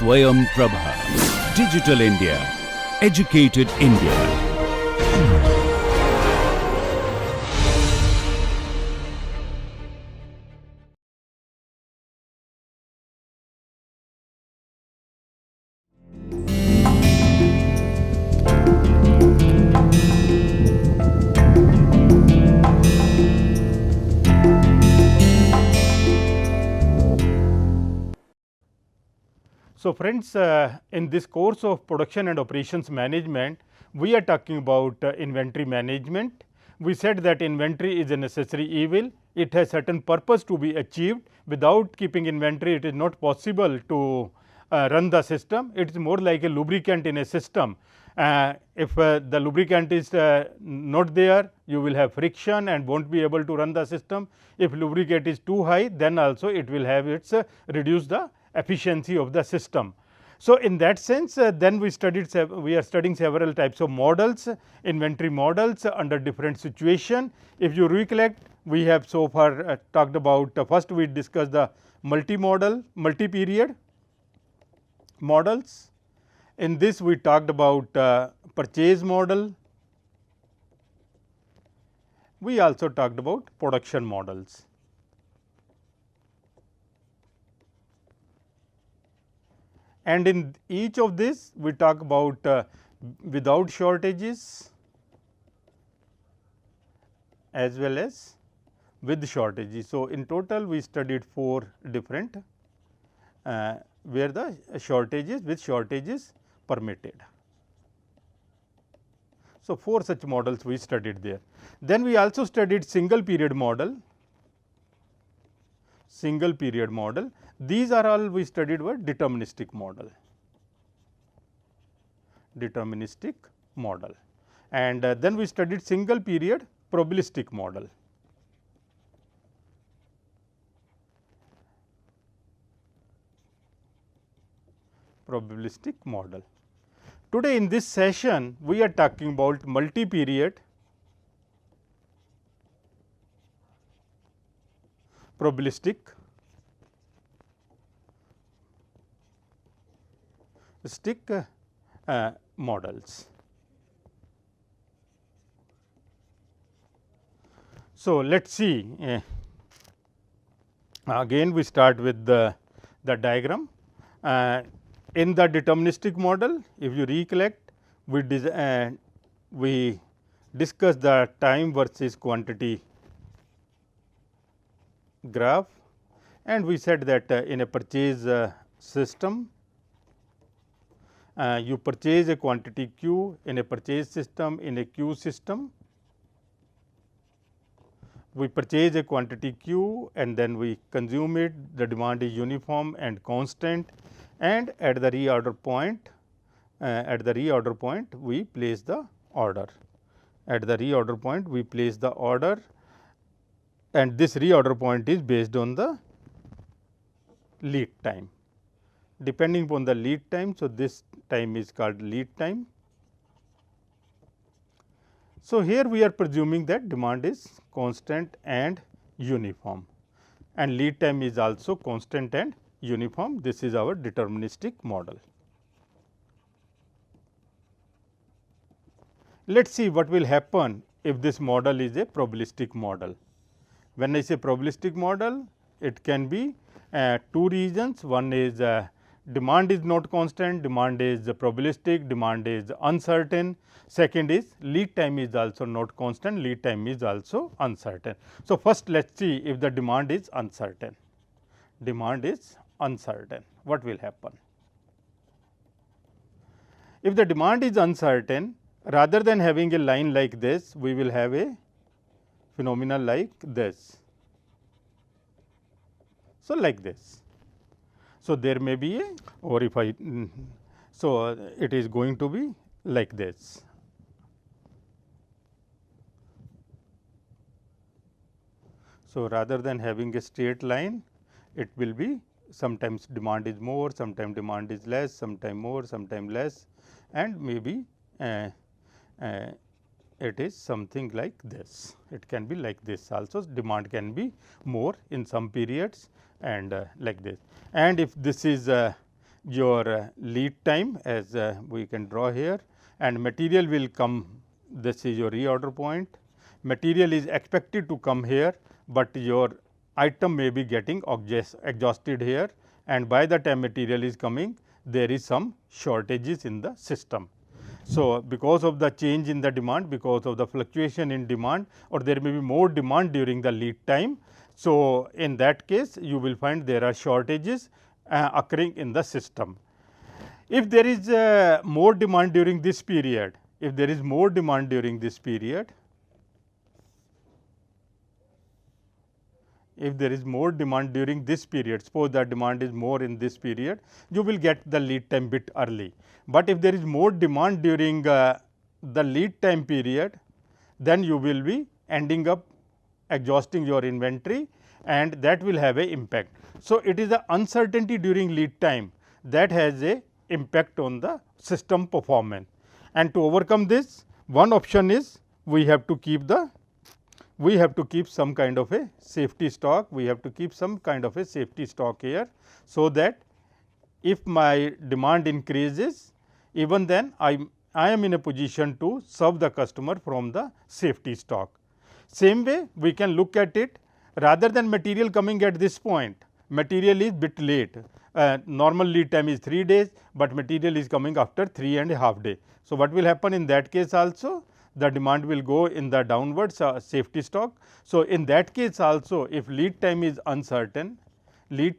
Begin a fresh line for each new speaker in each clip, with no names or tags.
SwayamPrabha. Digital India. Educated India.
So, friends, in this course of production and operations management, we are talking about inventory management. We said that inventory is a necessary evil. It has certain purpose to be achieved. Without keeping inventory, it is not possible to run the system. It is more like a lubricant in a system. If the lubricant is not there, you will have friction and won't be able to run the system. If lubricant is too high, then also it will have its reduce the efficiency of the system. So, in that sense, then we are studying several types of models, inventory models under different situation. If you recollect, we have so far talked about first we discussed the multi-period models. In this we talked about purchase model. We also talked about production models. And in each of this we talk about without shortages as well as with shortages. So, in total we studied 4 different where the shortages with shortages permitted. So, 4 such models we studied there. Then we also studied single period model. These are all we studied were deterministic model. And then we studied single period probabilistic model. Today in this session, we are talking about multi-period probabilistic models. So, let us see again we start with the diagram. In the deterministic model, if you recollect, we discussed the time versus quantity graph, and we said that in a purchase system, you purchase a quantity Q in a purchase system, in a Q system. We purchase a quantity Q and then we consume it, the demand is uniform and constant, and at the reorder point, we place the order. And this reorder point is based on the lead time. Depending upon the lead time, so this time is called lead time. So, here we are presuming that demand is constant and uniform, and lead time is also constant and uniform. This is our deterministic model. Let us see what will happen if this model is a probabilistic model. When I say probabilistic model, it can be 2 reasons. One is demand is not constant, demand is probabilistic, demand is uncertain. Second is lead time is also not constant, lead time is also uncertain. So, first let us see if the demand is uncertain. What will happen? If the demand is uncertain, rather than having a line like this, we will have a phenomenon like this. So, like this. So, there may be a, or if I, so it is going to be like this. So, rather than having a straight line, it will be sometimes demand is more, sometimes demand is less, sometime more, sometime less, and maybe it is something like this. It can be like this also, demand can be more in some periods and like this. And if this is your lead time as we can draw here, and material will come, this is your reorder point. Material is expected to come here, but your item may be getting exhausted here, and by the time material is coming, there is some shortages in the system. So, because of the change in the demand, because of the fluctuation in demand, or there may be more demand during the lead time. So, in that case you will find there are shortages occurring in the system. If there is more demand during this period, if there is more demand during this period, if there is more demand during this period, suppose that demand is more in this period, you will get the lead time bit early. But if there is more demand during the lead time period, then you will be ending up exhausting your inventory, and that will have a impact. So, it is the uncertainty during lead time that has a impact on the system performance, and to overcome this, one option is we have to keep some kind of a safety stock, we have to keep some kind of a safety stock here. So, that if my demand increases, even then I am in a position to serve the customer from the safety stock. Same way we can look at it, rather than material coming at this point, material is bit late. Normal lead time is 3 days, but material is coming after 3.5 days. So, what will happen in that case also? The demand will go in the downwards safety stock. So, in that case also, if lead time is uncertain, in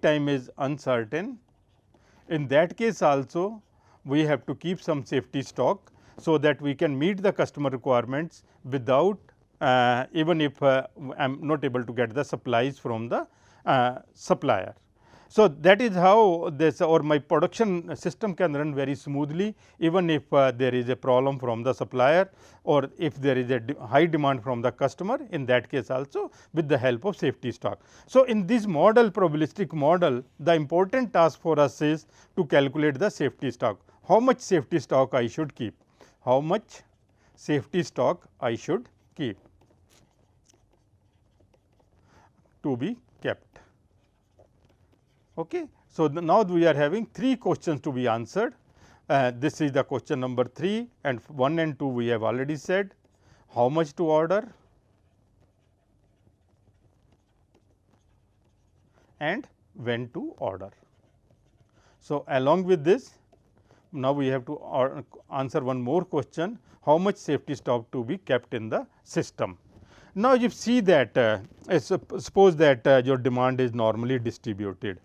that case also we have to keep some safety stock, so that we can meet the customer requirements without even if I am not able to get the supplies from the supplier. So, that is how this or my production system can run very smoothly, even if there is a problem from the supplier, or if there is a high demand from the customer, in that case also with the help of safety stock. So, in this model, probabilistic model, the important task for us is to calculate the safety stock. How much safety stock I should keep? How much safety stock I should keep to be kept? Okay. So, now we are having 3 questions to be answered. This is the question number 3, and 1 and 2 we have already said. How much to order and when to order. So, along with this, now we have to answer one more question, how much safety stock to be kept in the system. Now, you see that suppose that your demand is normally distributed.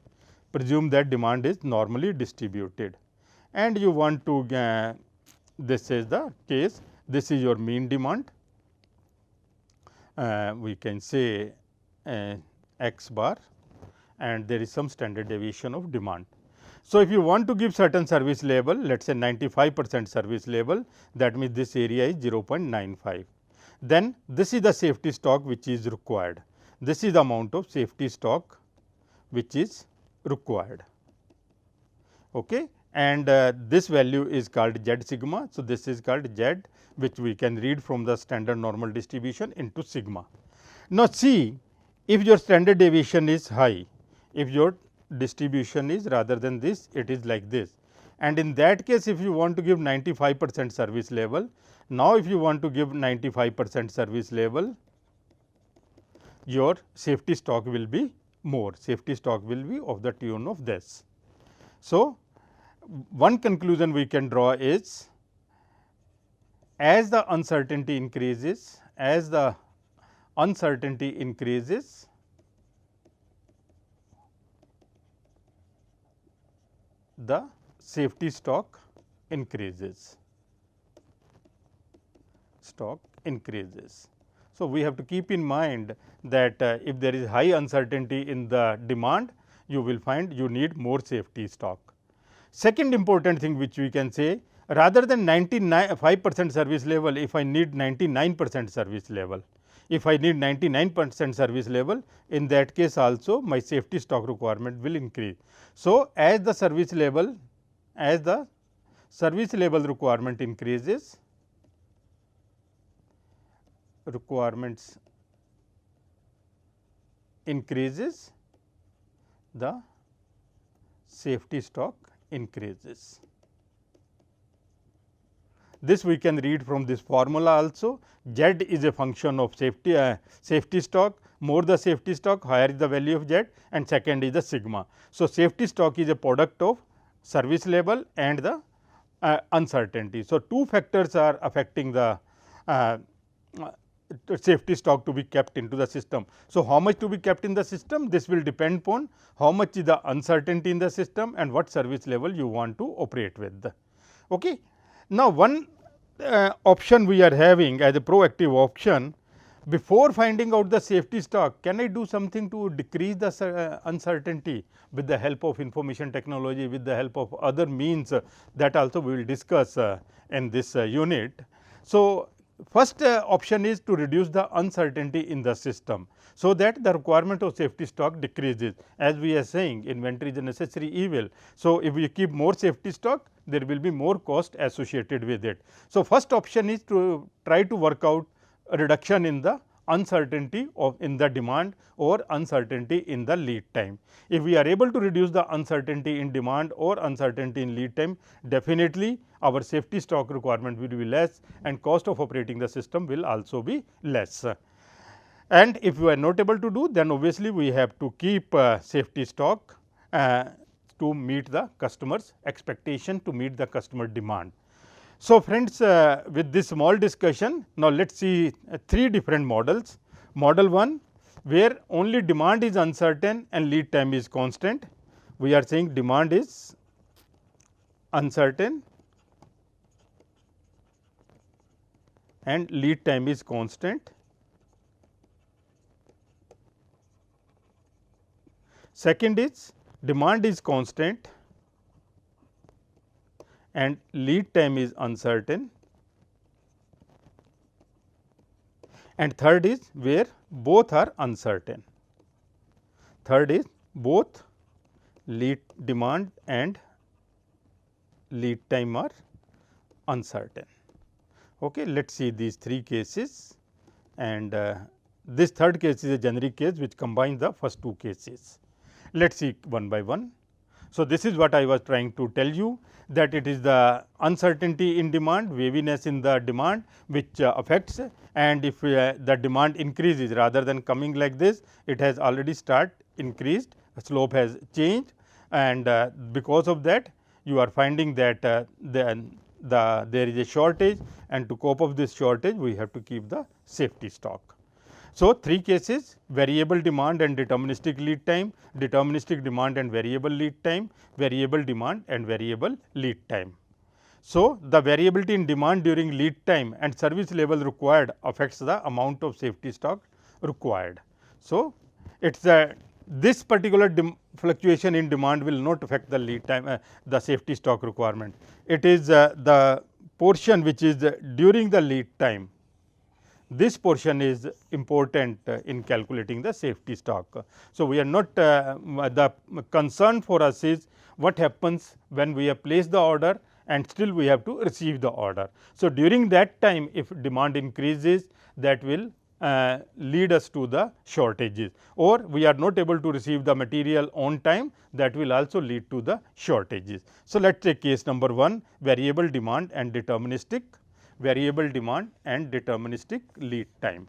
Presume that demand is normally distributed, and you want to this is the case, this is your mean demand, we can say x bar, and there is some standard deviation of demand. So, if you want to give certain service level, let us say 95% service level, that means this area is 0.95. Then this is the safety stock which is required. This is the amount of safety stock which is required. Okay. And this value is called Z sigma. So, this is called Z, which we can read from the standard normal distribution into sigma. Now, see, if your standard deviation is high, if your distribution is rather than this, it is like this, and in that case if you want to give 95% service level, now if you want to give 95% service level, your safety stock will be more, safety stock will be of the tune of this. So, one conclusion we can draw is, as the uncertainty increases, the safety stock increases. So, we have to keep in mind that if there is high uncertainty in the demand, you will find you need more safety stock. Second important thing which we can say, rather than 95% service level, if I need 99% service level, if I need 99% service level, in that case also my safety stock requirement will increase. So, as the service level requirement increases, the safety stock increases. This we can read from this formula also. Z is a function of safety stock. More the safety stock, higher is the value of Z, and second is the sigma. So, safety stock is a product of service level and the uncertainty. So, two factors are affecting the safety stock to be kept into the system. So, how much to be kept in the system? This will depend upon how much is the uncertainty in the system and what service level you want to operate with. Okay. Now, one option we are having as a proactive option, before finding out the safety stock, can I do something to decrease the uncertainty with the help of information technology, with the help of other means that also we will discuss in this unit. So, first option is to reduce the uncertainty in the system, so that the requirement of safety stock decreases. As we are saying, inventory is a necessary evil. So, if we keep more safety stock, there will be more cost associated with it. So, first option is to try to work out a reduction in the uncertainty of in the demand or uncertainty in the lead time. If we are able to reduce the uncertainty in demand or uncertainty in lead time, definitely our safety stock requirement will be less and cost of operating the system will also be less. And if we are not able to do, then obviously we have to keep safety stock to meet the customer's expectation, to meet the customer demand. So, friends, with this small discussion, now let us see three different models. Model 1, where only demand is uncertain and lead time is constant. We are saying demand is uncertain and lead time is constant. Second is demand is constant and lead time is uncertain, and third is where both are uncertain. Third is both lead demand and lead time are uncertain. Okay, let us see these three cases, and this third case is a generic case which combines the first two cases. Let us see one by one. So, this is what I was trying to tell you, that it is the uncertainty in demand, waviness in the demand which affects, and if the demand increases rather than coming like this, it has already increased, slope has changed, and because of that you are finding that there is a shortage, and to cope up this shortage we have to keep the safety stock. So, three cases: variable demand and deterministic lead time, deterministic demand and variable lead time, variable demand and variable lead time. So, the variability in demand during lead time and service level required affects the amount of safety stock required. So, it is this particular fluctuation in demand will not affect the lead time, the safety stock requirement. It is the portion which is during the lead time. This portion is important in calculating the safety stock. So, we are not the concern for us is what happens when we have placed the order and still we have to receive the order. So, during that time if demand increases, that will lead us to the shortages, or we are not able to receive the material on time, that will also lead to the shortages. So, let us take case number 1, variable demand and deterministic lead time.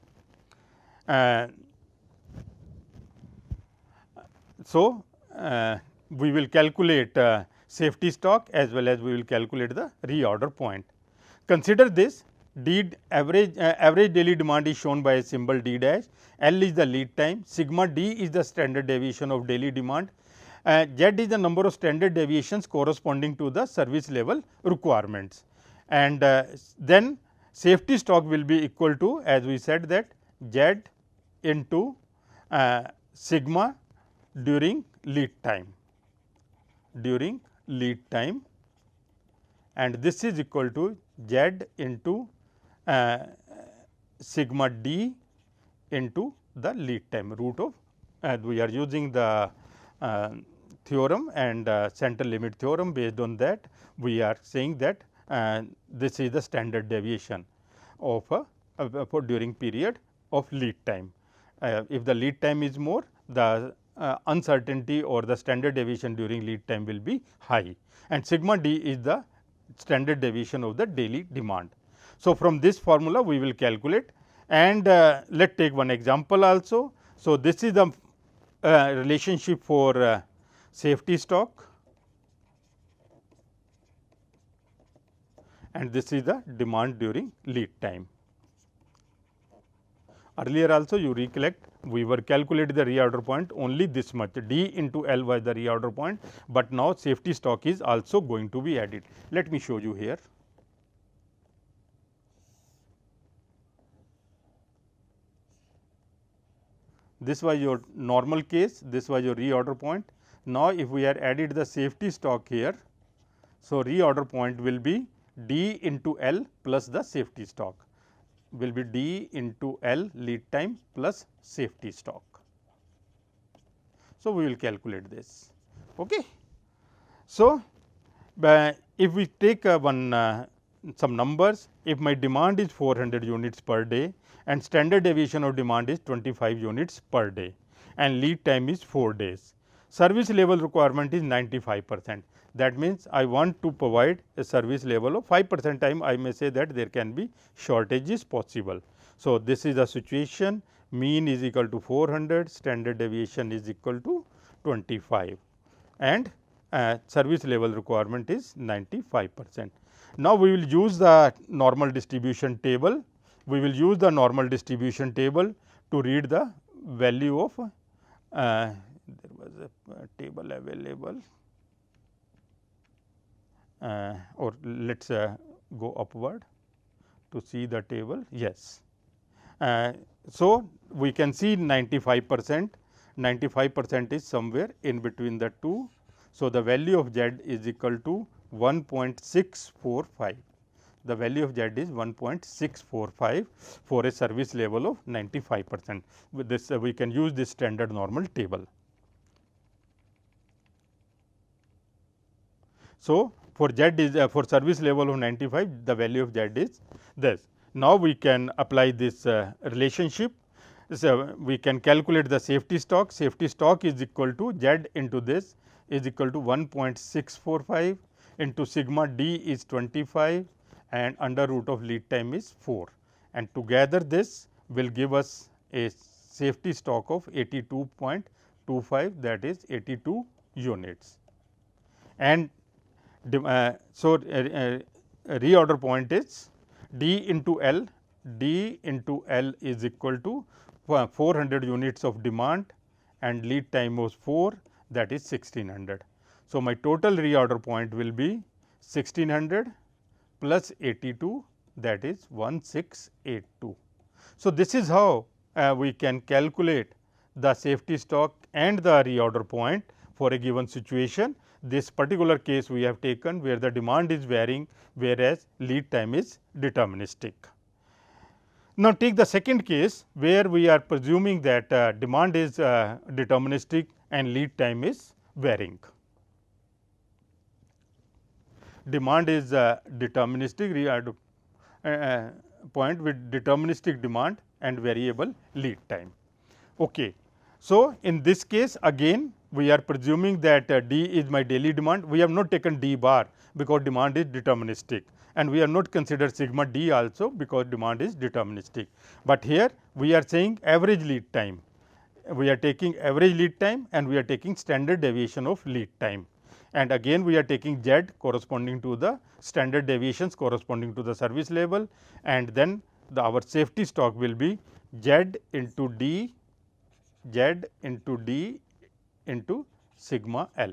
So, we will calculate safety stock as well as we will calculate the reorder point. Consider this: average daily demand is shown by a symbol D dash, L is the lead time, sigma D is the standard deviation of daily demand, Z is the number of standard deviations corresponding to the service level requirements, and then safety stock will be equal to, as we said, that Z into sigma during lead time, and this is equal to Z into sigma D into the lead time, root of, as we are using the theorem and central limit theorem. Based on that, we are saying that this is the standard deviation of for during period of lead time. If the lead time is more, the uncertainty or the standard deviation during lead time will be high, and sigma d is the standard deviation of the daily demand. So, from this formula we will calculate, and let us take one example also. So, this is the relationship for safety stock, and this is the demand during lead time. Earlier also you recollect, we were calculating the reorder point only this much, D into L was the reorder point, but now safety stock is also going to be added. Let me show you here. This was your normal case, this was your reorder point. Now, if we are added the safety stock here, so reorder point will be D into L plus the safety stock, will be D into L lead time plus safety stock. So, we will calculate this. Okay. So, if we take some numbers, if my demand is 400 units per day and standard deviation of demand is 25 units per day and lead time is 4 days. Service level requirement is 95%. That means, I want to provide a service level of 5% time, I may say that there can be shortages possible. So, this is the situation, mean is equal to 400, standard deviation is equal to 25 and service level requirement is 95%. Now, we will use the normal distribution table. We will use the normal distribution table to read the value of there was a table available, or let us go upward to see the table. Yes. So, we can see 95%, 95% is somewhere in between the two. So, the value of Z is equal to 1.645. The value of Z is 1.645 for a service level of 95%. With this we can use this standard normal table. So, for Z is for service level of 95, the value of Z is this. Now, we can apply this relationship. So, we can calculate the safety stock. Safety stock is equal to Z into this is equal to 1.645 into sigma d is 25 and under root of lead time is 4, and together this will give us a safety stock of 82.25, that is 82 units. And so, reorder point is D into L, D into L is equal to 400 units of demand and lead time was 4, that is 1600. So, my total reorder point will be 1600 plus 82, that is 1682. So, this is how we can calculate the safety stock and the reorder point for a given situation. This particular case we have taken where the demand is varying, whereas lead time is deterministic. Now, take the second case where we are presuming that demand is deterministic and lead time is varying. Demand is deterministic point with deterministic demand and variable lead time. Okay. So, in this case again we are presuming that D is my daily demand. We have not taken D bar because demand is deterministic, and we have not considered sigma D also because demand is deterministic. But here we are saying average lead time. We are taking average lead time and we are taking standard deviation of lead time, and again we are taking Z corresponding to the standard deviations corresponding to the service level, and then our safety stock will be Z into D, Z into D into sigma L.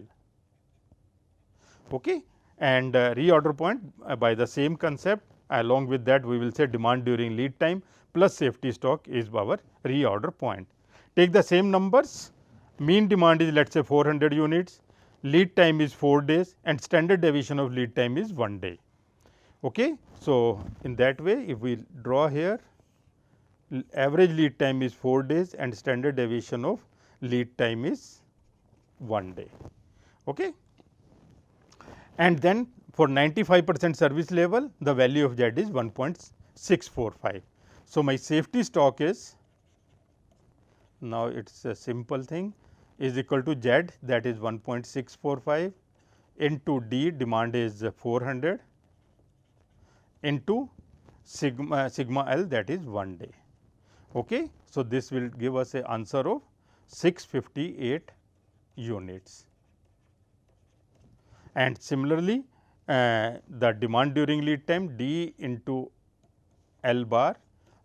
Okay. And reorder point by the same concept, along with that we will say demand during lead time plus safety stock is our reorder point. Take the same numbers, mean demand is let us say 400 units, lead time is 4 days and standard deviation of lead time is 1 day. Okay. So, in that way if we draw here, average lead time is 4 days and standard deviation of lead time is 1 day. Okay. And then for 95% service level, the value of Z is 1.645. So, my safety stock is, now it is a simple thing, is equal to Z, that is 1.645, into D, demand is 400, into sigma L, that is 1 day. Okay. So, this will give us a answer of 658 units. And similarly, the demand during lead time D into L bar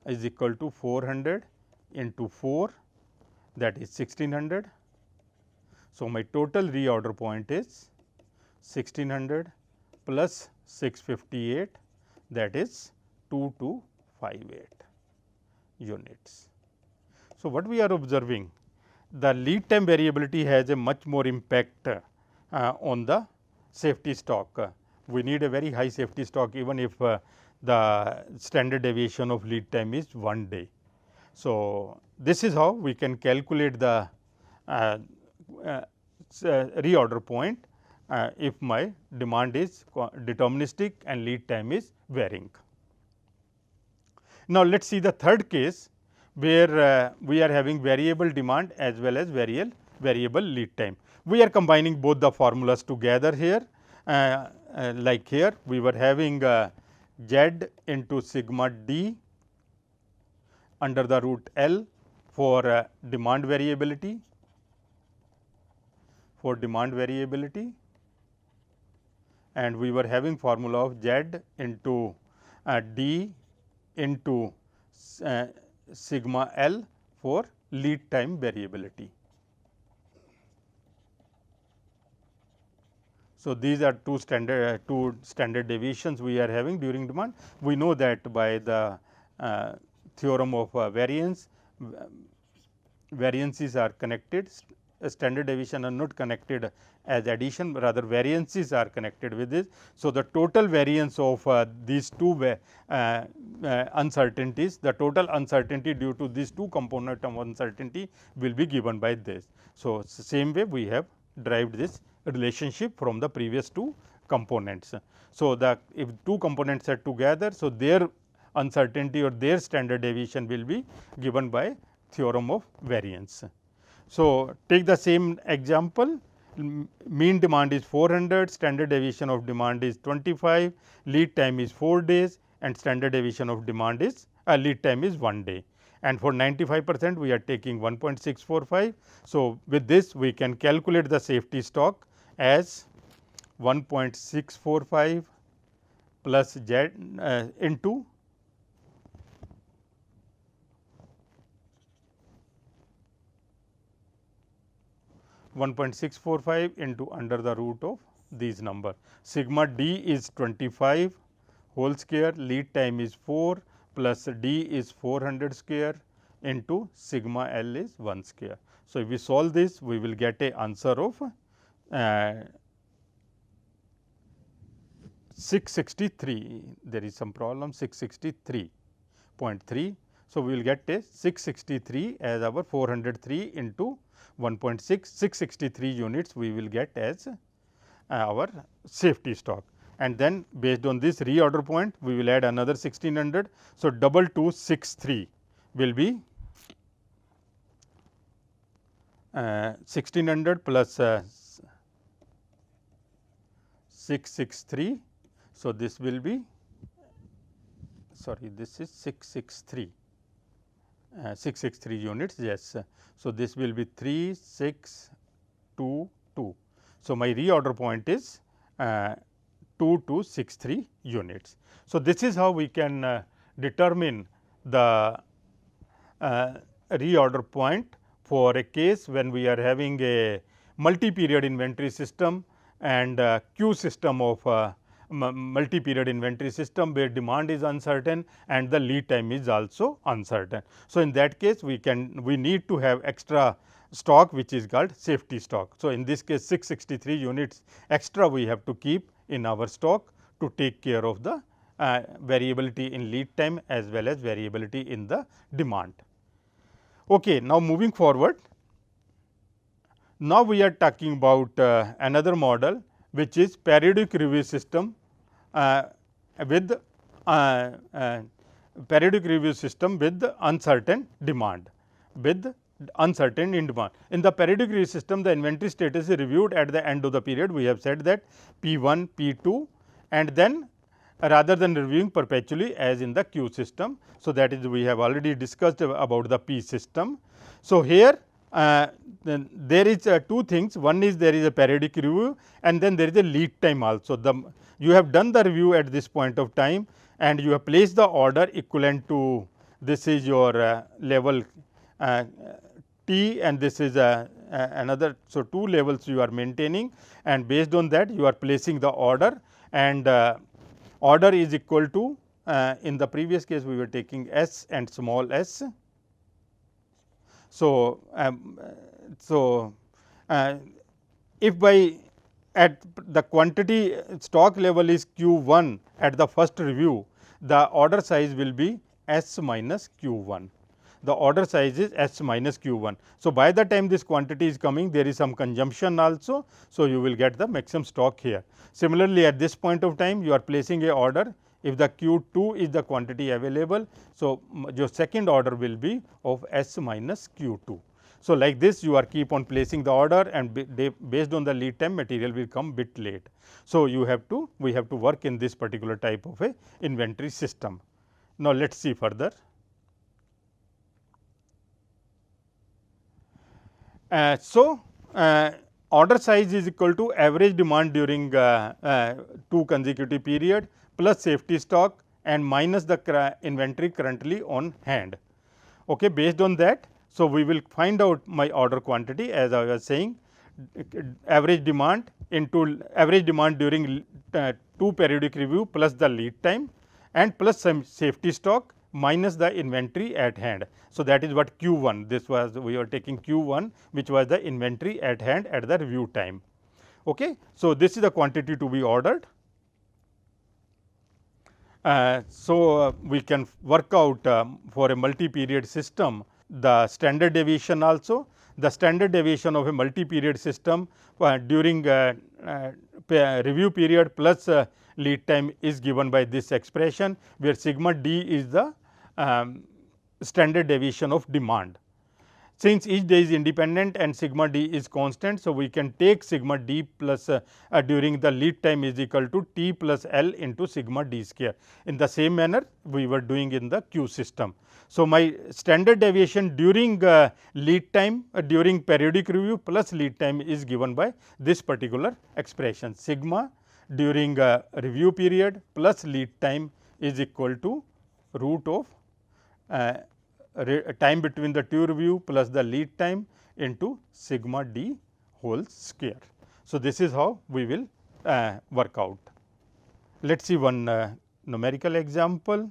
is equal to 400 into 4, that is 1600. So, my total reorder point is 1600 plus 658, that is 2258 units. So, what we are observing, the lead time variability has a much more impact on the safety stock. We need a very high safety stock even if the standard deviation of lead time is 1 day. So, this is how we can calculate the reorder point if my demand is deterministic and lead time is varying. Now, let us see the third case where we are having variable demand as well as variable lead time. We are combining both the formulas together here, like here we were having Z into sigma D under the root L for demand variability, and we were having formula of Z into D into sigma L for lead time variability. So, these are two standard deviations we are having during demand. We know that by the theorem of variance, variances are connected, standard deviation are not connected as addition, rather variances are connected with this. So, the total variance of these two uncertainties, the total uncertainty due to these two component of uncertainty will be given by this. So, same way we have derived this relationship from the previous two components. So, if two components are together, so their uncertainty or their standard deviation will be given by theorem of variance. So, take the same example, mean demand is 400, standard deviation of demand is 25, lead time is 4 days and standard deviation of demand is lead time is 1 day. And for 95% we are taking 1.645. So, with this we can calculate the safety stock as 1.645 plus Z into 1.645 into under the root of these number. Sigma D is 25 whole square, lead time is 4 plus D is 400 square into sigma L is 1 square. So, if we solve this, we will get a answer of 663. There is some problem, 663.3. So, we will get a 663 as our 403 into 1.6, 663 units we will get as our safety stock, and then based on this reorder point we will add another 1600. So, 2263 will be 1600 plus 663. So, this will be this is 663 units, yes. So, this will be 3622. So, my reorder point is 2263 units. So, this is how we can determine the reorder point for a case when we are having a multi-period inventory system and queue system of multi-period inventory system where demand is uncertain and the lead time is also uncertain. So, in that case we need to have extra stock which is called safety stock. So, in this case 663 units extra we have to keep in our stock to take care of the variability in lead time as well as variability in the demand. Okay, now moving forward, now we are talking about another model which is periodic review system with uncertain demand, with uncertain in demand. In the periodic review system, the inventory status is reviewed at the end of the period. We have said that P1, P2 and then rather than reviewing perpetually as in the Q system. So, that is we have already discussed about the P system. So, here then there is two things, one is there is a periodic review and then there is a lead time also. You have done the review at this point of time and you have placed the order equivalent to this is your level T and this is another. So, two levels you are maintaining and based on that you are placing the order and order is equal to in the previous case we were taking S and small s. So, if by at the quantity stock level is Q1 at the first review, the order size will be S minus Q1. The order size is S minus Q1. So, by the time this quantity is coming, there is some consumption also. So, you will get the maximum stock here. Similarly, at this point of time, you are placing a order. If the Q2 is the quantity available, so your second order will be of S minus Q2. So, like this you are keep on placing the order and based on the lead time material will come bit late. So, we have to work in this particular type of a inventory system. Now, let us see further. Order size is equal to average demand during 2 consecutive period plus safety stock and minus the inventory currently on hand. Okay, based on that, so we will find out my order quantity as I was saying average demand into average demand during 2 periodic review plus the lead time and plus some safety stock minus the inventory at hand. So, that is what Q1, this was we are taking Q1 which was the inventory at hand at the review time. Okay. So, this is the quantity to be ordered. We can work out for a multi-period system the standard deviation also. The standard deviation of a multi-period system during review period plus lead time is given by this expression, where sigma d is the standard deviation of demand. Since each day is independent and sigma d is constant, so we can take sigma d plus during the lead time is equal to T plus L into sigma d square. In the same manner, we were doing in the Q system. So, my standard deviation during lead time during periodic review plus lead time is given by this particular expression, sigma during review period plus lead time is equal to root of time between the two review plus the lead time into sigma d whole square. So, this is how we will work out. Let us see one numerical example.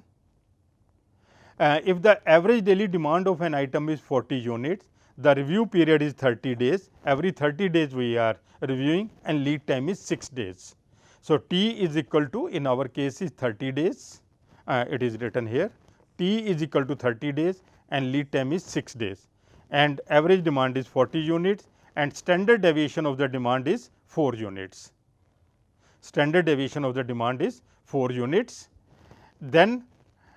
If the average daily demand of an item is 40 units, the review period is 30 days, every 30 days we are reviewing and lead time is 6 days. So, T is equal to in our case is 30 days, it is written here, T is equal to 30 days and lead time is 6 days and average demand is 40 units and standard deviation of the demand is 4 units. Standard deviation of the demand is 4 units. Then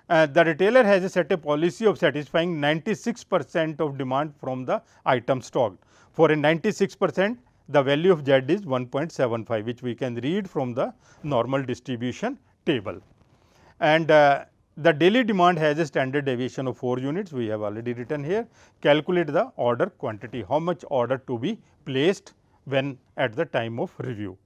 the retailer has a set a policy of satisfying 96% of demand from the item stocked. For a 96%, the value of Z is 1.75, which we can read from the normal distribution table. And the daily demand has a standard deviation of 4 units, we have already written here. Calculate the order quantity, how much order to be placed when at the time of review.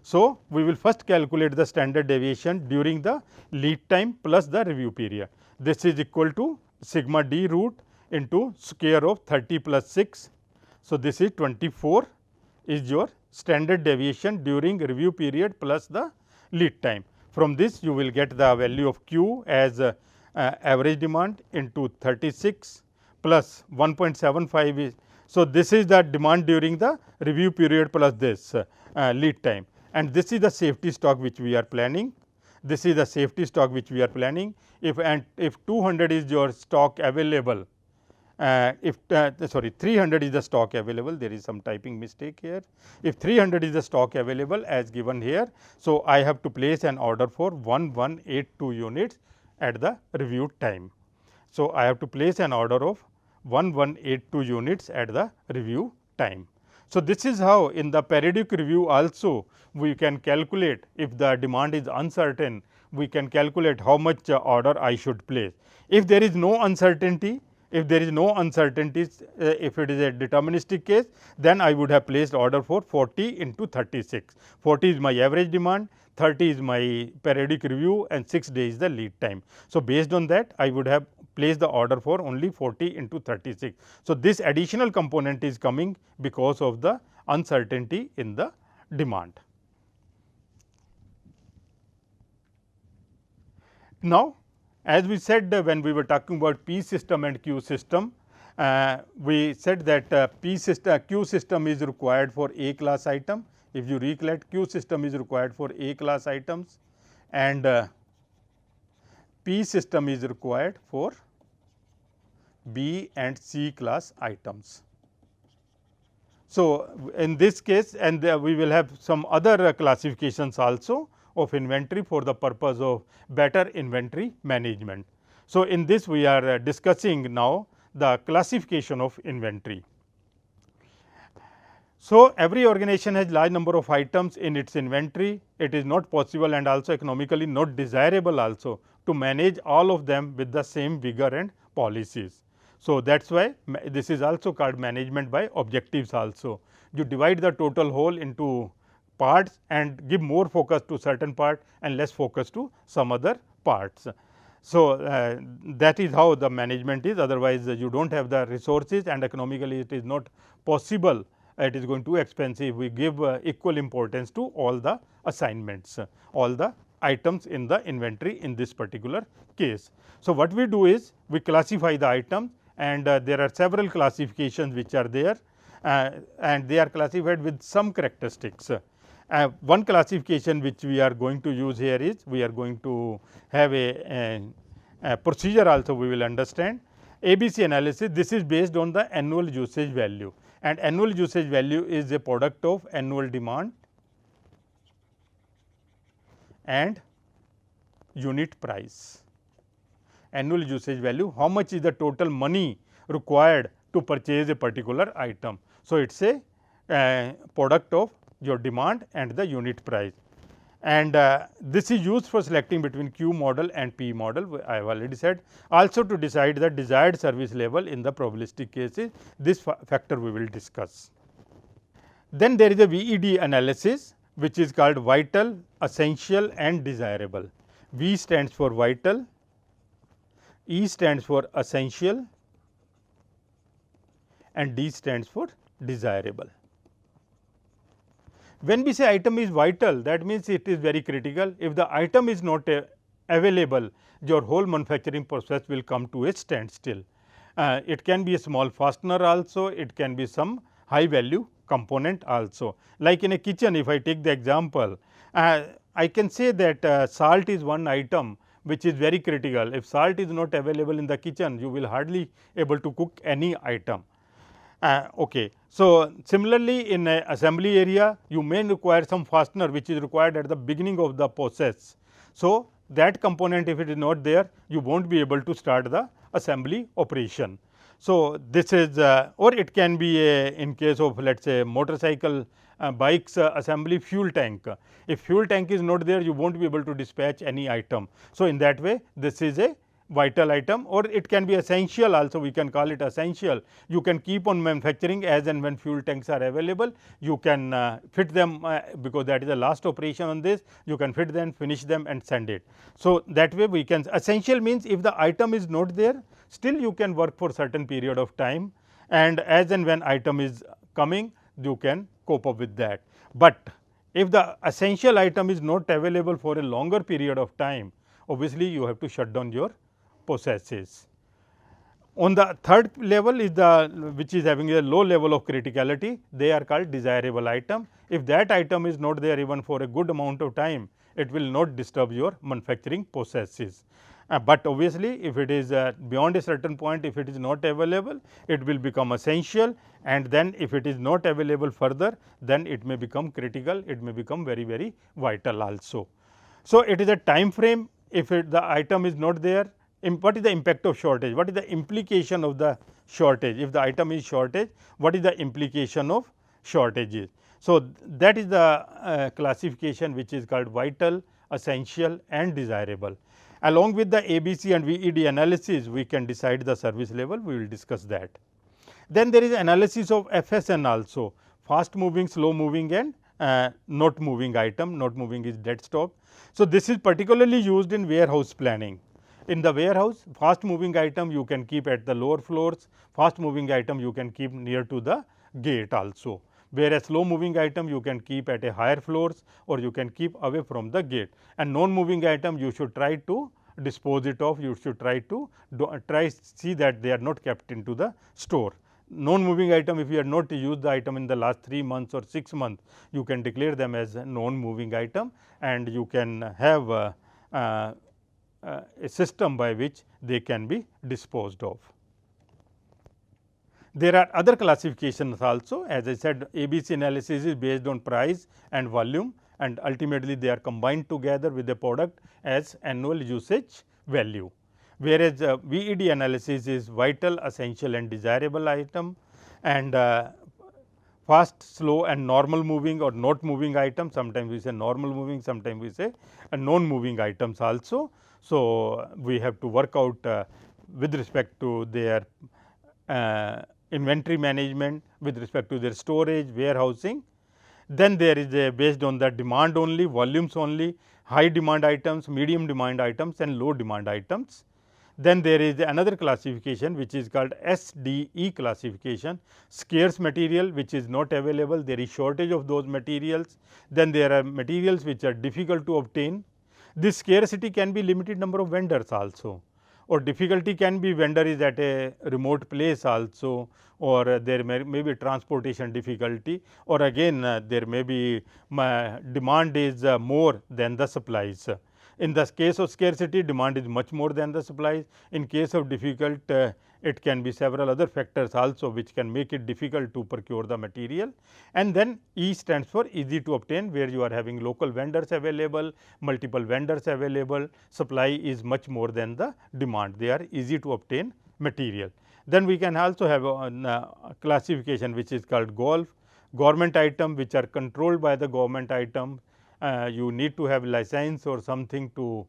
So, we will first calculate the standard deviation during the lead time plus the review period. This is equal to sigma d root into square of 30 plus 6. So, this is 24 is your standard deviation during review period plus the lead time. From this you will get the value of Q as average demand into 36 plus 1.75 is. So, this is the demand during the review period plus this lead time. And this is the safety stock which we are planning. This is the safety stock which we are planning. If 200 is your stock available, sorry 300 is the stock available, there is some typing mistake here. If 300 is the stock available as given here, so I have to place an order for 1182 units at the review time. So, I have to place an order of 1182 units at the review time. So, this is how in the periodic review also we can calculate if the demand is uncertain, we can calculate how much order I should place. If there is no uncertainty, if there is no uncertainties, if it is a deterministic case, then I would have placed order for 40 into 36. 40 is my average demand, 30 is my periodic review and 6 days the lead time. So, based on that I would have placed the order for only 40 into 36. So, this additional component is coming because of the uncertainty in the demand. Now, as we said when we were talking about P system and Q system, we said that Q system is required for A class item. If you recollect, Q system is required for A class items and P system is required for B and C class items. So, in this case and we will have some other classifications also of inventory for the purpose of better inventory management. So, in this we are discussing now the classification of inventory. So, every organization has large number of items in its inventory. It is not possible and also economically not desirable also to manage all of them with the same vigor and policies. So, that is why this is also called management by objectives also. You divide the total whole into parts and give more focus to certain part and less focus to some other parts. So, that is how the management is, otherwise you do not have the resources and economically it is not possible, it is going too expensive. We give equal importance to all the assignments, all the items in the inventory in this particular case. So, what we do is we classify the items and there are several classifications which are there and they are classified with some characteristics. One classification which we are going to use here is we are going to have a procedure also we will understand. ABC analysis, this is based on the annual usage value and annual usage value is a product of annual demand and unit price. Annual usage value, how much is the total money required to purchase a particular item. So, it is a product of your demand and the unit price and this is used for selecting between Q model and P model. I have already said also to decide the desired service level in the probabilistic cases, this factor we will discuss. Then there is a VED analysis which is called vital, essential and desirable. V stands for vital, E stands for essential and D stands for desirable. When we say item is vital, that means it is very critical. If the item is not available, your whole manufacturing process will come to a standstill. It can be a small fastener also, it can be some high value component also. Like in a kitchen, if I take the example, I can say that salt is one item which is very critical. If salt is not available in the kitchen, you will hardly able to cook any item. Okay. So, similarly in a assembly area you may require some fastener which is required at the beginning of the process. So, that component if it is not there you will not be able to start the assembly operation. So, this is or it can be a in case of let us say motorcycle bikes assembly fuel tank. If fuel tank is not there you will not be able to dispatch any item. So, in that way this is a vital item or it can be essential also, we can call it essential. You can keep on manufacturing as and when fuel tanks are available, you can fit them because that is the last operation on this, you can fit them, finish them and send it. So, that way we can essential means if the item is not there still you can work for certain period of time and as and when item is coming you can cope up with that. But if the essential item is not available for a longer period of time, obviously you have to shut down your processes. On the third level is the which is having a low level of criticality, they are called desirable item. If that item is not there even for a good amount of time, it will not disturb your manufacturing processes. But obviously, if it is beyond a certain point, if it is not available, it will become essential and then if it is not available further, then it may become critical, it may become very, very vital also. So, it is a time frame if the item is not there. What is the impact of shortage? What is the implication of the shortage. If the item is shortage, what is the implication of shortages? So, that is the classification which is called vital, essential and desirable. Along with the ABC and VED analysis, we can decide the service level, we will discuss that. Then there is analysis of FSN also, fast moving, slow moving and not moving item, not moving is dead stock. So, this is particularly used in warehouse planning. In the warehouse, fast moving item you can keep at the lower floors, fast moving item you can keep near to the gate also, whereas slow moving item you can keep at a higher floors or you can keep away from the gate, and non moving item you should try to dispose it off, you should try to see that they are not kept into the store. Non moving item, if you have not used the item in the last 3 months or 6 months, you can declare them as a non moving item, and you can have a system by which they can be disposed of. There are other classifications also. As I said, ABC analysis is based on price and volume, and ultimately they are combined together with the product as annual usage value. Whereas, VED analysis is vital, essential and desirable item, and fast, slow and normal moving or not moving item. Sometimes we say normal moving, sometimes we say non moving items also. So, we have to work out with respect to their inventory management, with respect to their storage, warehousing. Then there is a based on the demand only, volumes only, high demand items, medium demand items and low demand items. Then there is another classification which is called SDE classification, scarce material which is not available, there is shortage of those materials. Then there are materials which are difficult to obtain. This scarcity can be limited number of vendors also, or difficulty can be vendor is at a remote place also, or there may be transportation difficulty, or again there may be demand is more than the supplies. In the case of scarcity, demand is much more than the supplies. In case of difficult, it can be several other factors also which can make it difficult to procure the material. And then E stands for easy to obtain, where you are having local vendors available, multiple vendors available, supply is much more than the demand, they are easy to obtain material. Then we can also have a classification which is called GOLF, government item which are controlled by the government item. You need to have license or something to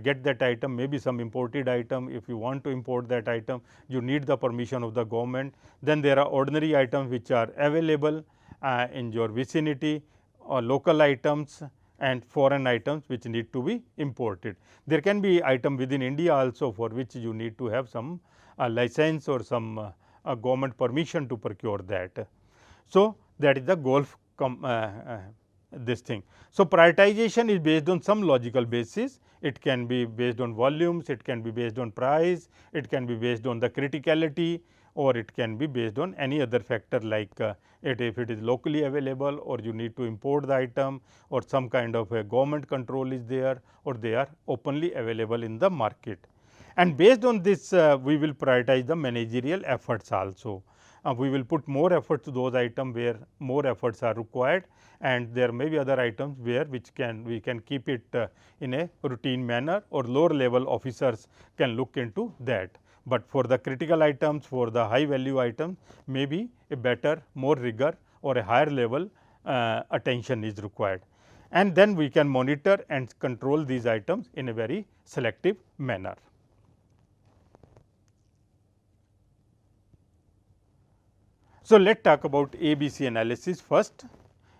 get that item, maybe some imported item. If you want to import that item, you need the permission of the government. Then there are ordinary items which are available in your vicinity, or local items and foreign items which need to be imported. There can be item within India also for which you need to have some license or some government permission to procure that. So, that is the GOLF this thing. So, prioritization is based on some logical basis. It can be based on volumes, it can be based on price, it can be based on the criticality, or it can be based on any other factor like if it is locally available, or you need to import the item, or some kind of a government control is there, or they are openly available in the market. And based on this, we will prioritize the managerial efforts also. We will put more effort to those items where more efforts are required, and there may be other items where we can keep it in a routine manner, or lower level officers can look into that. But for the critical items, for the high value items, maybe a better, more rigor or a higher level attention is required. And then we can monitor and control these items in a very selective manner. So, let us talk about ABC analysis first.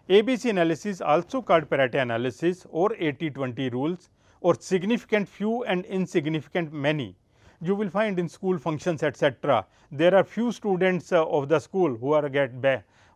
ABC analysis, also called parity analysis or 80-20 rules, or significant few and insignificant many. You will find in school functions etc., there are few students of the school who are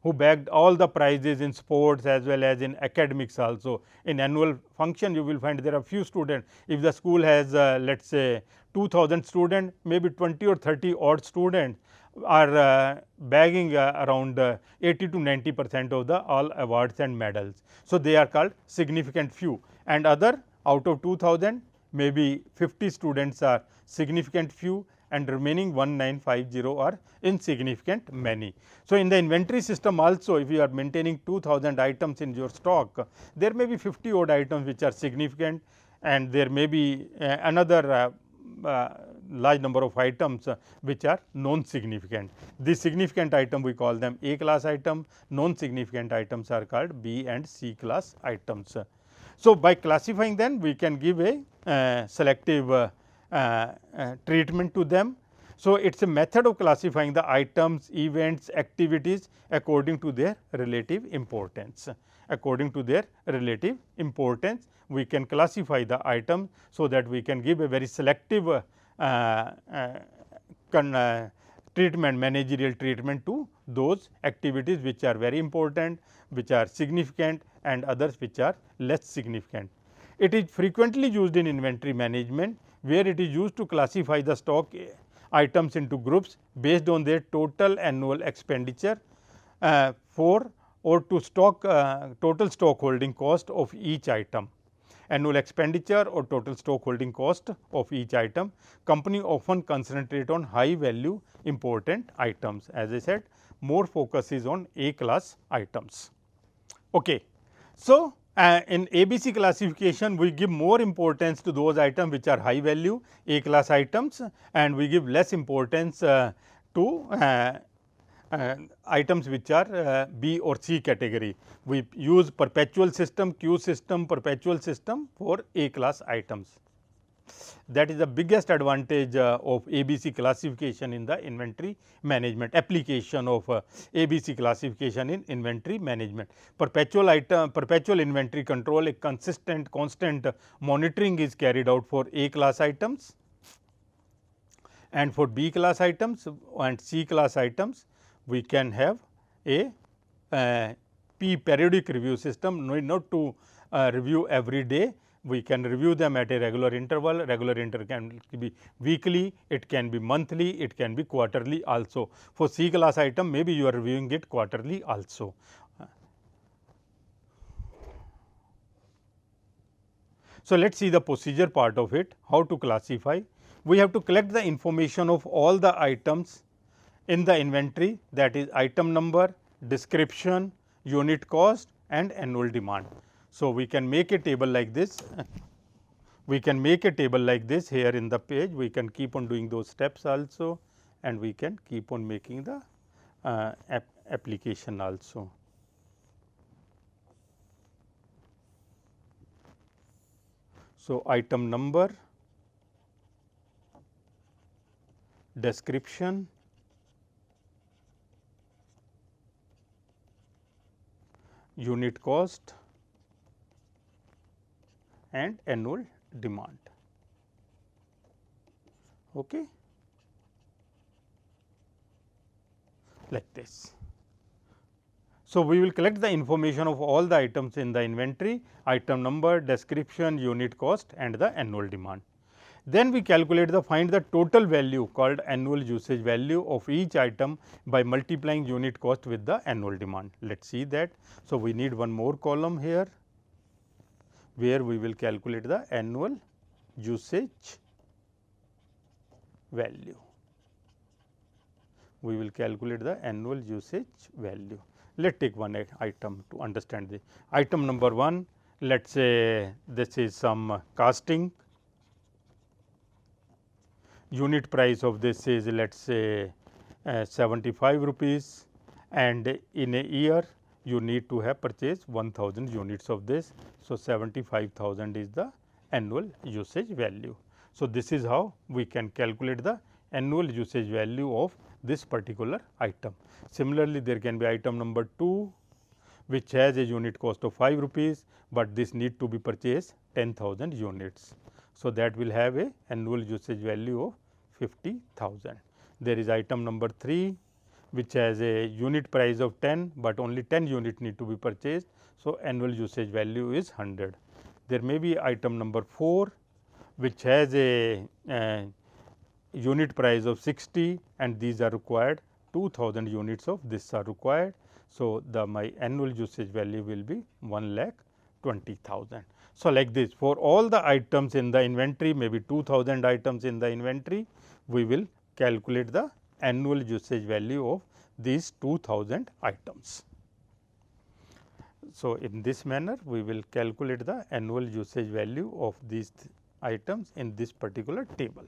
who bagged all the prizes in sports as well as in academics also. In annual function you will find there are few students. If the school has let us say 2000 students, maybe 20 or 30 odd students are bagging around 80 to 90% of the all awards and medals. So, they are called significant few, and other out of 2000 maybe 50 students are significant few, and remaining 1950 are insignificant many. So, in the inventory system also, if you are maintaining 2000 items in your stock, there may be 50 odd items which are significant, and there may be another large number of items which are non-significant. This significant item we call them A class item, non-significant items are called B and C class items. So, by classifying them we can give a selective treatment to them. So, it is a method of classifying the items, events, activities according to their relative importance. According to their relative importance, we can classify the item, so that we can give a very selective treatment, managerial treatment to those activities which are very important, which are significant, and others which are less significant. It is frequently used in inventory management, where it is used to classify the stock items into groups based on their total annual expenditure for or to total stock holding cost of each item. Annual expenditure or total stock holding cost of each item. Company often concentrate on high value important items. As I said, more focus is on A class items. Okay. So, in ABC classification we give more importance to those items which are high value A class items, and we give less importance to items which are B or C category. We use perpetual system, Q system, perpetual system for A class items. That is the biggest advantage of ABC classification in the inventory management, application of ABC classification in inventory management. Perpetual inventory control, a constant monitoring is carried out for A class items, and for B class items and C class items we can have a periodic review system, not to review every day. We can review them at a regular interval. Regular interval can be weekly, it can be monthly, it can be quarterly also. For C class item, maybe you are reviewing it quarterly also. So, let us see the procedure part of it, how to classify. We have to collect the information of all the items in the inventory, that is item number, description, unit cost and annual demand. So, we can make a table like this. We can make a table like this here in the page. We can keep on doing those steps also, and we can keep on making the application also. So, item number, description, unit cost and annual demand. Okay. Like this. So, we will collect the information of all the items in the inventory, item number, description, unit cost and the annual demand. Then we find the total value called annual usage value of each item by multiplying unit cost with the annual demand. Let us see that. So, we need one more column here, where we will calculate the annual usage value. We will calculate the annual usage value. Let us take one item to understand the item number 1. Let us say this is some casting. Unit price of this is let us say 75 rupees, and in a year you need to have purchased 1000 units of this. So, 75,000 is the annual usage value. So, this is how we can calculate the annual usage value of this particular item. Similarly, there can be item number 2, which has a unit cost of 5 rupees, but this need to be purchased 10,000 units. So, that will have a annual usage value of 50,000. There is item number 3, which has a unit price of 10, but only 10 units need to be purchased. So, annual usage value is 100. There may be item number 4, which has a unit price of 60, and these are required 2000 units of this are required. So, my annual usage value will be 1,20,000. So, like this, for all the items in the inventory, maybe 2000 items in the inventory, we will calculate the annual usage value of these 2000 items. So, in this manner we will calculate the annual usage value of these items in this particular table.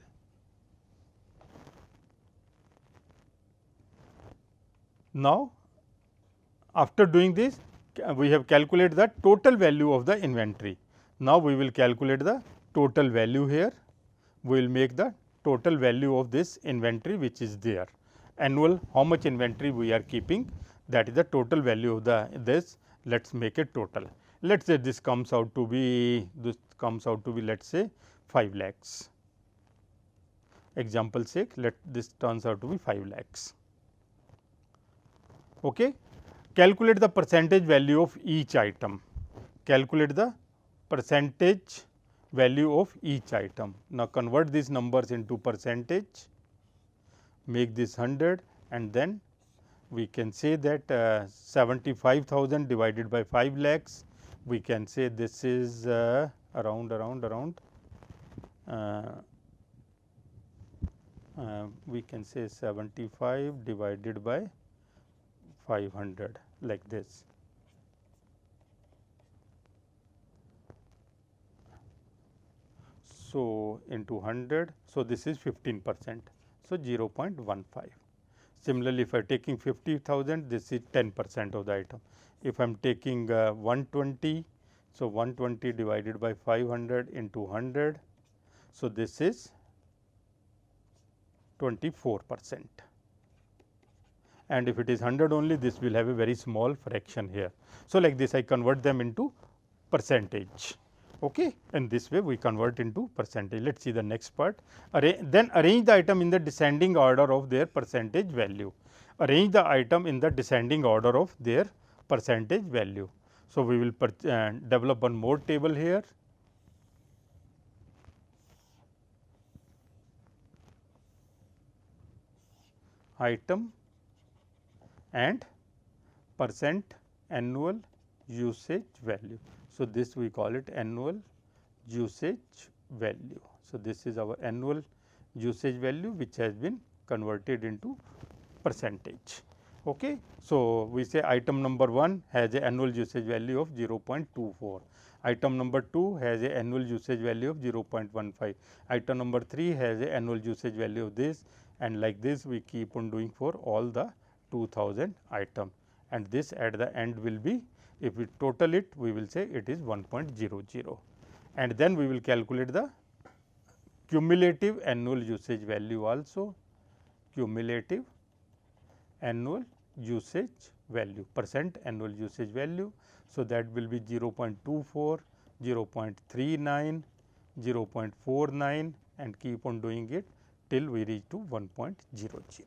Now, after doing this, we have calculated the total value of the inventory. Now, we will calculate the total value here. We will make the total value of this inventory which is there. Annual, how much inventory we are keeping, that is the total value of the this. Let us make it total. Let us say this comes out to be let us say 5 lakhs. Example sake, let this turns out to be 5 lakhs. Okay. Calculate the percentage value of each item. Calculate the percentage value of each item. Now, convert these numbers into percentage, make this 100, and then we can say that 75,000 divided by 5 lakhs, we can say this is around we can say 75 divided by 500 like this. So, into 100, so this is 15%, so 0.15. Similarly, if I am taking 50,000, this is 10% of the item. If I am taking 120, so 120 divided by 500 into 100, so this is 24%. And if it is 100 only, this will have a very small fraction here. So, like this I convert them into percentage. Okay. In this way we convert into percentage. Let us see the next part. Then arrange the item in the descending order of their percentage value. Arrange the item in the descending order of their percentage value. So, we will develop one more table here. Item and percent annual usage value. So, this we call it annual usage value. So, this is our annual usage value which has been converted into percentage. Okay. So, we say item number 1 has a annual usage value of 0.24. Item number 2 has a annual usage value of 0.15. Item number 3 has a annual usage value of this, and like this we keep on doing for all the 2000 item, and this at the end will be, if we total it, we will say it is 1.00, and then we will calculate the cumulative annual usage value also, cumulative annual usage value, percent annual usage value. So, that will be 0.24, 0.39, 0.49, and keep on doing it till we reach to 1.00.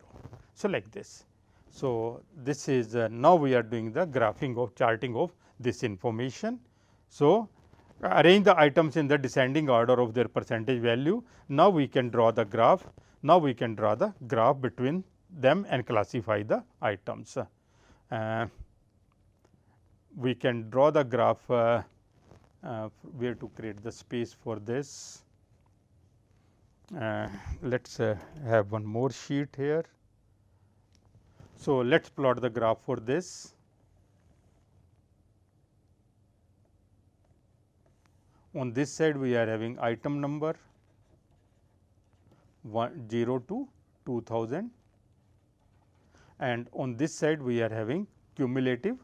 So, like this. So, this is now we are doing the graphing of charting of this information. So, arrange the items in the descending order of their percentage value. Now, we can draw the graph. Now, we can draw the graph between them and classify the items. We can draw the graph where to create the space for this. Let us have one more sheet here. So, let us plot the graph for this. On this side we are having item number 0 to 2000, and on this side we are having cumulative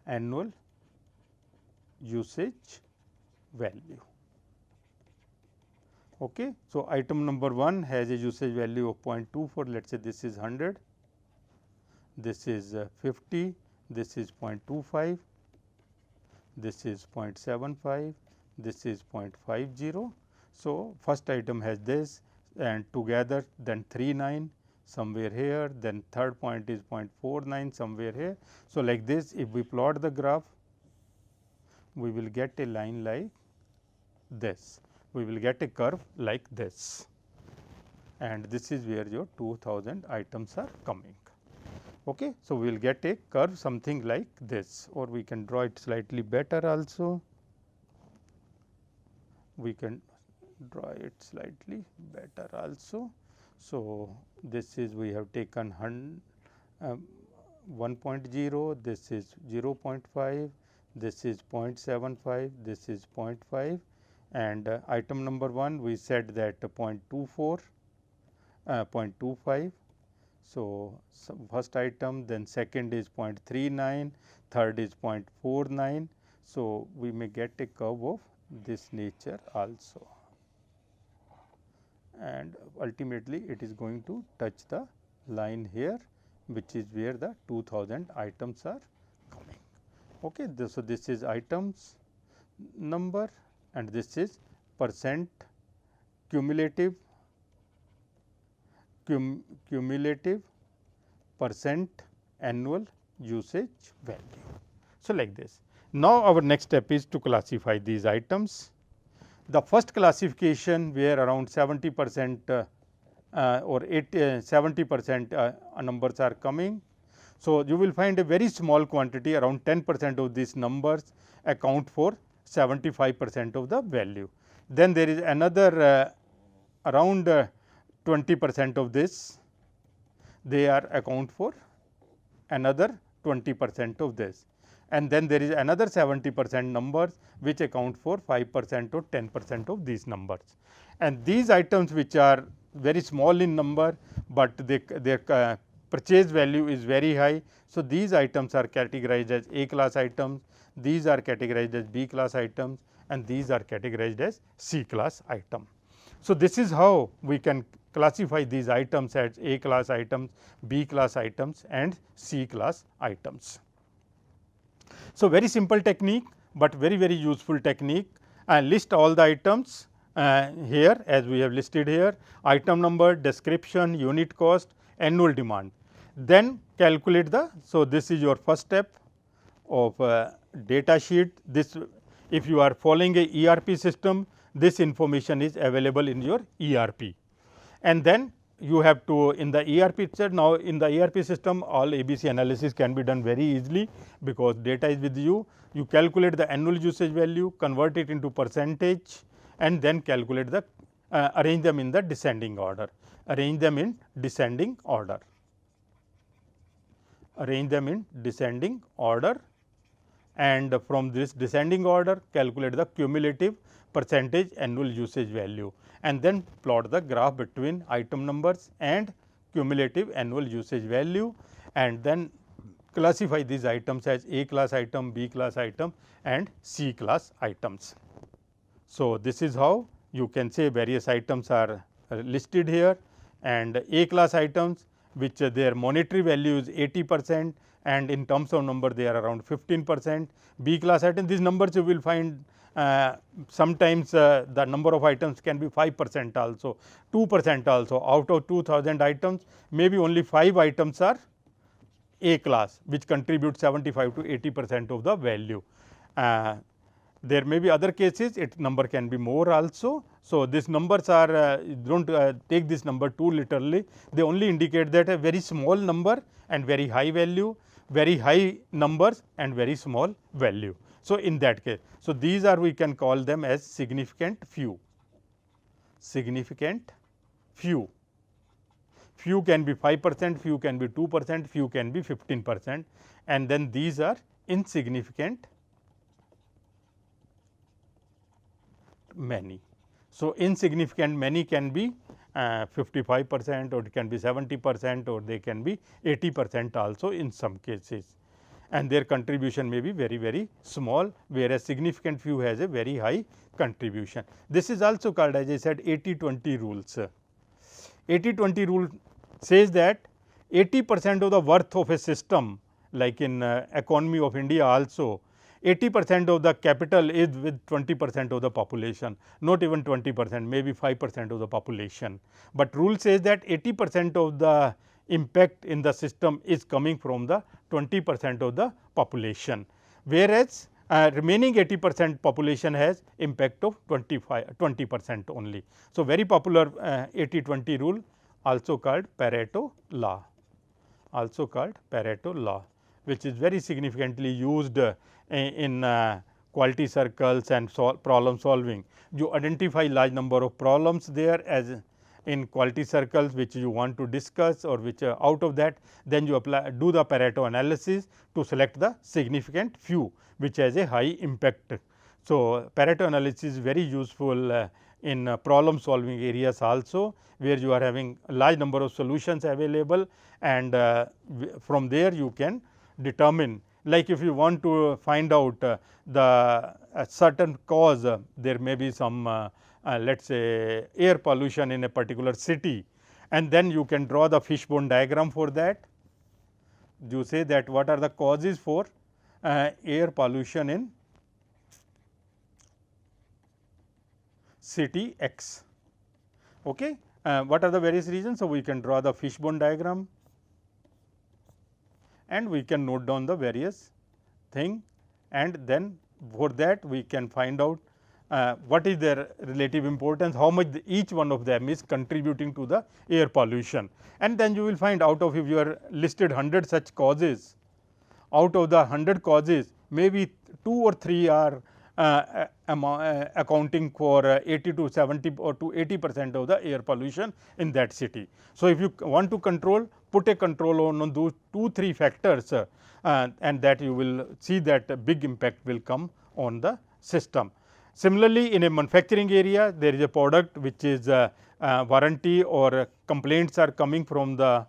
annual usage value. Okay. So, item number 1 has a usage value of 0.24, let us say this is 100, this is 50, this is 0.25, this is 0.75, this is 0.50. So, first item has this, and together then 39 somewhere here, then third point is 0.49 somewhere here. So, like this if we plot the graph, we will get a line like this, we will get a curve like this, and this is where your 2000 items are coming. Okay. So, we will get a curve something like this, or we can draw it slightly better also. We can draw it slightly better also. So, this is we have taken 1.0, this is 0.5, this is 0.75, this is 0.5, and item number 1 we said that 0.24, 0.25. So, first item, then second is 0.39, third is 0.49. So, we may get a curve of this nature also, and ultimately it is going to touch the line here, which is where the 2000 items are coming. Okay. So, this is items number and this is percent cumulative percent annual usage value. So, like this. Now, our next step is to classify these items. The first classification where around 70% or 70% numbers are coming. So, you will find a very small quantity, around 10% of these numbers account for 75% of the value. Then there is another around 20% of this, they are account for another 20% of this, and then there is another 70% numbers which account for 5% or 10% of these numbers. And these items which are very small in number, but their purchase value is very high. So, these items are categorized as A class items, these are categorized as B class items, and these are categorized as C class item. So, this is how we can classify these items as A class items, B class items and C class items. So, very simple technique, but very useful technique. List all the items here as we have listed here, item number, description, unit cost, annual demand. Then calculate the. So, this is your first step of data sheet. This, if you are following a ERP system, this information is available in your ERP. And then you have to in the ERP itself. Now, in the ERP system all ABC analysis can be done very easily, because data is with you. You calculate the annual usage value, convert it into percentage, and then calculate the arrange them in the descending order. Arrange them in descending order. Arrange them in descending order, and from this descending order calculate the cumulative percentage annual usage value, and then plot the graph between item numbers and cumulative annual usage value, and then classify these items as A class item, B class item and C class items. So, this is how you can say various items are listed here, and A class items which their monetary value is 80% and in terms of number they are around 15%. B class item, these numbers you will find sometimes the number of items can be 5% also, 2% also. Out of 2000 items, maybe only 5 items are A class, which contribute 75 to 80% of the value. There may be other cases, it number can be more also. So, these numbers are do not take this number too literally, they only indicate that a very small number and very high value, very high numbers and very small value. So, in that case, so these are, we can call them as significant few. Significant few. Few can be 5%, few can be 2%, few can be 15%, and then these are insignificant many. So, insignificant many can be 55% or it can be 70% or they can be 80% also in some cases, and their contribution may be very small, whereas significant few has a very high contribution. This is also called, as I said, 80-20 rules. 80-20 rule says that 80% of the worth of a system, like in economy of India also, 80% of the capital is with 20% of the population, not even 20%, maybe 5% of the population. But rule says that 80% of the impact in the system is coming from the 20% of the population, whereas remaining 80% population has impact of 20% only. So, very popular 80-20 rule, also called Pareto law, which is very significantly used in quality circles and problem solving. You identify large number of problems there as in quality circles which you want to discuss, or which out of that then you do the Pareto analysis to select the significant few which has a high impact. So, Pareto analysis is very useful in problem solving areas also, where you are having a large number of solutions available, and from there you can determine, like if you want to find out the certain cause, there may be some let us say air pollution in a particular city, and then you can draw the fishbone diagram for that. You say that what are the causes for air pollution in city X. Okay. What are the various reasons? So, we can draw the fishbone diagram, and we can note down the various thing, and then for that we can find out what is their relative importance, how much each one of them is contributing to the air pollution. And then you will find, out of, if you are listed 100 such causes, out of the 100 causes maybe 2 or 3 are accounting for 80 to 70 or to 80% of the air pollution in that city. So, if you want to control, put a control on those 2-3 factors, and that you will see that a big impact will come on the system. Similarly, in a manufacturing area, there is a product which is warranty or complaints are coming from the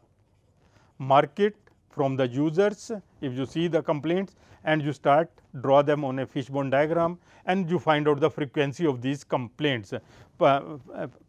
market, from the users. If you see the complaints and you start draw them on a fishbone diagram, and you find out the frequency of these complaints,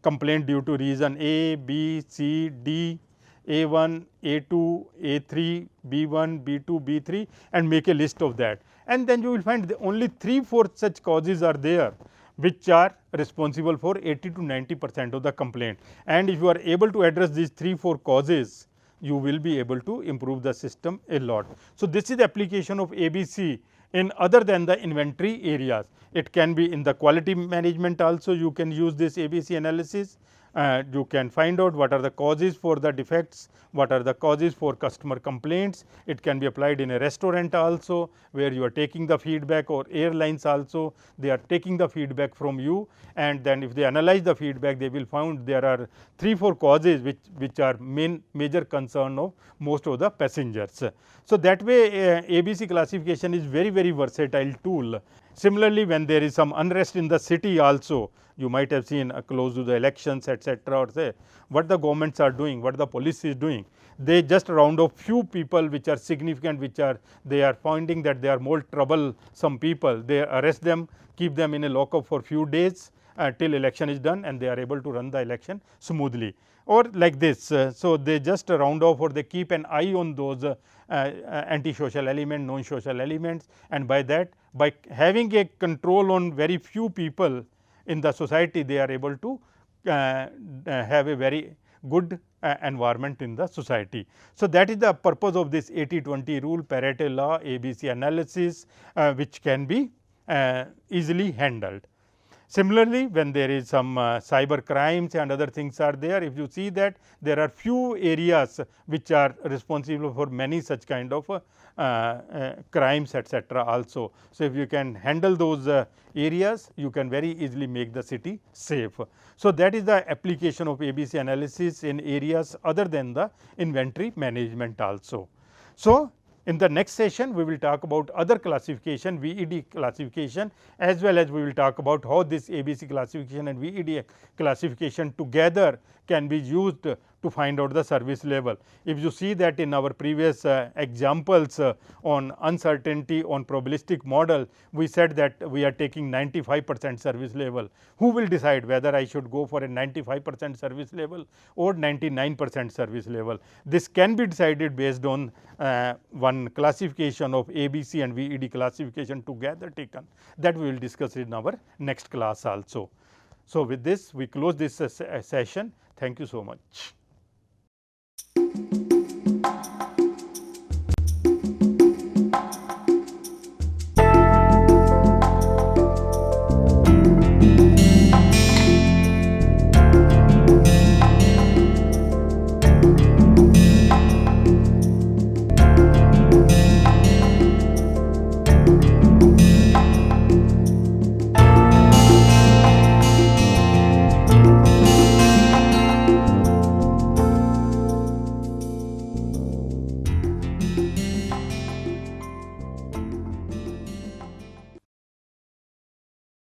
complaint due to reason A, B, C, D, A1, A2, A3, B1, B2, B3, and make a list of that. And then you will find only 3-4 such causes are there, which are responsible for 80 to 90% of the complaint. And if you are able to address these 3-4 causes, you will be able to improve the system a lot. So, this is the application of ABC in other than the inventory areas. It can be in the quality management also, you can use this ABC analysis. You can find out what are the causes for the defects, what are the causes for customer complaints. It can be applied in a restaurant also, where you are taking the feedback, or airlines also, they are taking the feedback from you, and then if they analyze the feedback, they will find there are 3-4 causes which are major concern of most of the passengers. So, that way ABC classification is very versatile tool. Similarly, when there is some unrest in the city also, you might have seen close to the elections, etc., or say what the governments are doing, what the police is doing. They just round up few people which are significant, which are they are finding that they are more troublesome people. They arrest them, keep them in a lockup for few days till election is done, and they are able to run the election smoothly, or like this. So, they just round off, or they keep an eye on those anti-social element, non-social elements, and by that, by having a control on very few people in the society, they are able to have a very good environment in the society. So, that is the purpose of this 80-20 rule, Pareto law, ABC analysis, which can be easily handled. Similarly, when there is some cyber crimes and other things are there, if you see that there are few areas which are responsible for many such kind of crimes, etc., also. So, if you can handle those areas, you can very easily make the city safe. So, that is the application of ABC analysis in areas other than the inventory management also. So, in the next session, we will talk about other classification, VED classification, as well as we will talk about how this ABC classification and VED classification together can be used to find out the service level. If you see that in our previous examples on uncertainty on probabilistic model, we said that we are taking 95% service level. Who will decide whether I should go for a 95% service level or 99% service level? This can be decided based on one classification of ABC and VED classification together taken, that we will discuss in our next class also. So, with this we close this session. Thank you so much.